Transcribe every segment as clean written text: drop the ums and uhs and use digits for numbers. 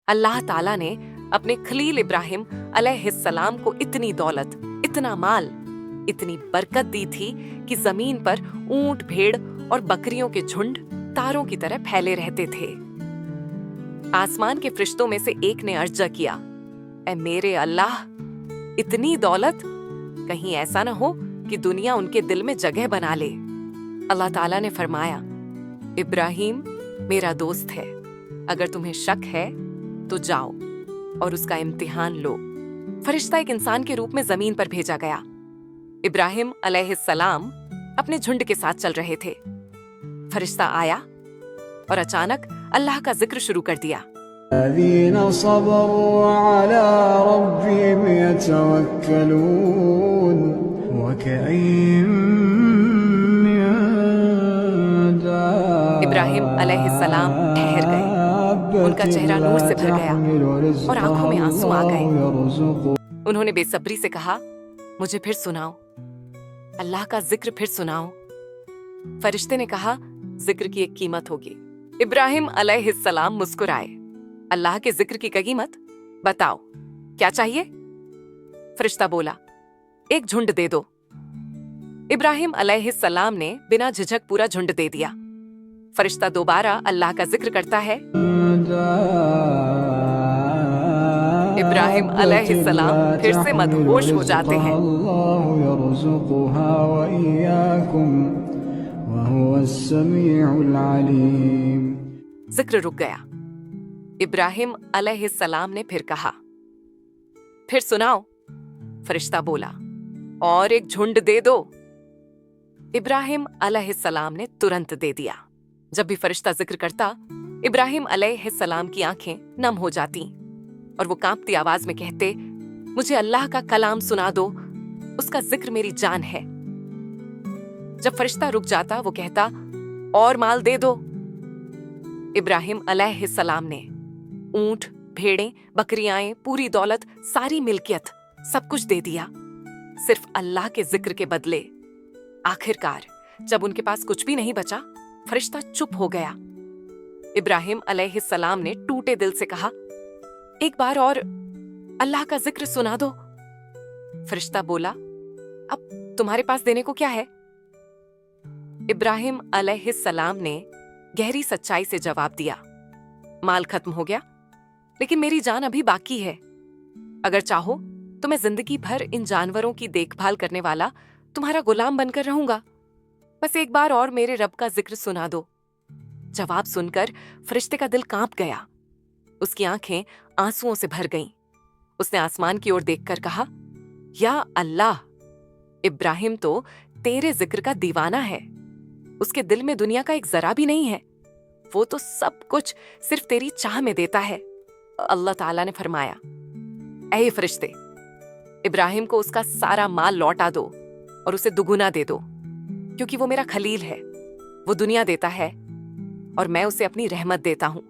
اللہ تعالیٰ نے اپنے خلیل ابراہیم علیہ السلام کو اتنی دولت، اتنا مال، اتنی برکت دی تھی کہ زمین پر اونٹ، بھیڑ اور بکریوں کے جھنڈ تاروں کی طرح پھیلے رہتے تھے۔ آسمان کے فرشتوں میں سے ایک نے عرض کیا، اے میرے اللہ، اتنی دولت، کہیں ایسا نہ ہو کہ دنیا ان کے دل میں جگہ بنا لے۔ اللہ تعالیٰ نے فرمایا، ابراہیم میرا دوست ہے، اگر تمہیں شک ہے تو جاؤ اور اس کا امتحان لو۔ فرشتہ ایک انسان کے روپ میں زمین پر بھیجا گیا۔ ابراہیم علیہ السلام اپنے جھنڈ کے ساتھ چل رہے تھے۔ فرشتہ آیا اور اچانک اللہ کا ذکر شروع کر دیا۔ الذين صبروا على ربهم يتوكلون وكأين من دابة ابراہیم علیہ السلام ٹھہر گئے، ان کا چہرہ نور سے بھر گیا اور آنکھوں میں آنسو آ گئے۔ انہوں نے بے صبری سے کہا، مجھے پھر سناؤ، اللہ کا ذکر پھر سناؤ۔ فرشتے نے کہا، ذکر کی ایک قیمت ہوگی۔ ابراہیم علیہ السلام مسکرائے، اللہ کے ذکر کی قیمت؟ بتاؤ کیا چاہیے؟ فرشتہ بولا، ایک جھنڈ دے دو۔ ابراہیم علیہ السلام نے بنا جھجک پورا جھنڈ دے دیا۔ فرشتہ دوبارہ اللہ کا ذکر کرتا ہے۔ ابراہیم علیہ السلام پھر سے مدہوش ہو جاتے ہیں۔ اللہ يرزقها وإياكم وهو السميع العليم۔ ذکر رک گیا۔ ابراہیم علیہ السلام نے پھر کہا، پھر سناؤ۔ فرشتہ بولا، اور ایک جھنڈ دے دو۔ ابراہیم علیہ السلام نے ترنت دے دیا۔ جب بھی فرشتہ ذکر کرتا، ابراہیم علیہ السلام کی آنکھیں نم ہو جاتی اور وہ کانپتی آواز میں کہتے، مجھے اللہ کا کلام سنا دو، اس کا ذکر میری جان ہے۔ جب فرشتہ رک جاتا، وہ کہتا، اور مال دے دو۔ ابراہیم علیہ السلام نے اونٹ، بھیڑیں، بکریاں، پوری دولت، ساری ملکیت، سب کچھ دے دیا، صرف اللہ کے ذکر کے بدلے۔ آخرکار جب ان کے پاس کچھ بھی نہیں بچا، فرشتہ چپ ہو گیا۔ ابراہیم علیہ السلام نے ٹوٹے دل سے کہا، ایک بار اور اللہ کا ذکر سنا دو۔ فرشتہ بولا، اب تمہارے پاس دینے کو کیا ہے؟ ابراہیم علیہ السلام نے گہری سچائی سے جواب دیا، مال ختم ہو گیا، لیکن میری جان ابھی باقی ہے۔ اگر چاہو تو میں زندگی بھر ان جانوروں کی دیکھ بھال کرنے والا تمہارا غلام بن کر رہوں گا، بس ایک بار اور میرے رب کا ذکر سنا دو۔ جواب سن کر فرشتے کا دل کانپ گیا، اس کی آنکھیں آنسوؤں سے بھر گئیں۔ اس نے آسمان کی اور دیکھ کر کہا، یا اللہ، ابراہیم تو تیرے ذکر کا دیوانہ ہے، اس کے دل میں دنیا کا ایک ذرا بھی نہیں ہے، وہ تو سب کچھ صرف تیری چاہ میں دیتا ہے۔ اللہ تعالیٰ نے فرمایا، اے فرشتے، ابراہیم کو اس کا سارا مال لوٹا دو اور اسے دگنا دے دو، کیونکہ وہ میرا خلیل ہے، وہ دنیا دیتا ہے اور میں اسے اپنی رحمت دیتا ہوں۔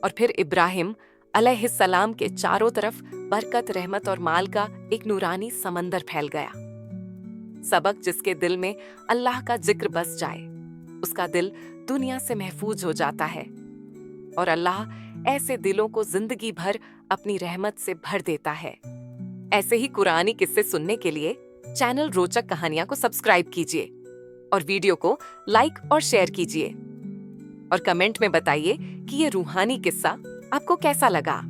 اور پھر ابراہیم علیہ السلام کے چاروں طرف برکت، رحمت اور مال کا ایک نورانی سمندر پھیل گیا۔ سبق جس کے دل میں اللہ کا ذکر بس جائے، اس کا دل دنیا سے محفوظ ہو جاتا ہے، اور اللہ ایسے دلوں کو زندگی بھر اپنی رحمت سے بھر دیتا ہے۔ ایسے ہی قرآنی قصے سننے کے لیے چینل روچک کہانیاں کو سبسکرائب کیجیے اور ویڈیو کو لائک اور شیئر کیجیے، اور کمنٹ میں بتائیے کہ یہ روحانی قصہ آپ کو کیسا لگا۔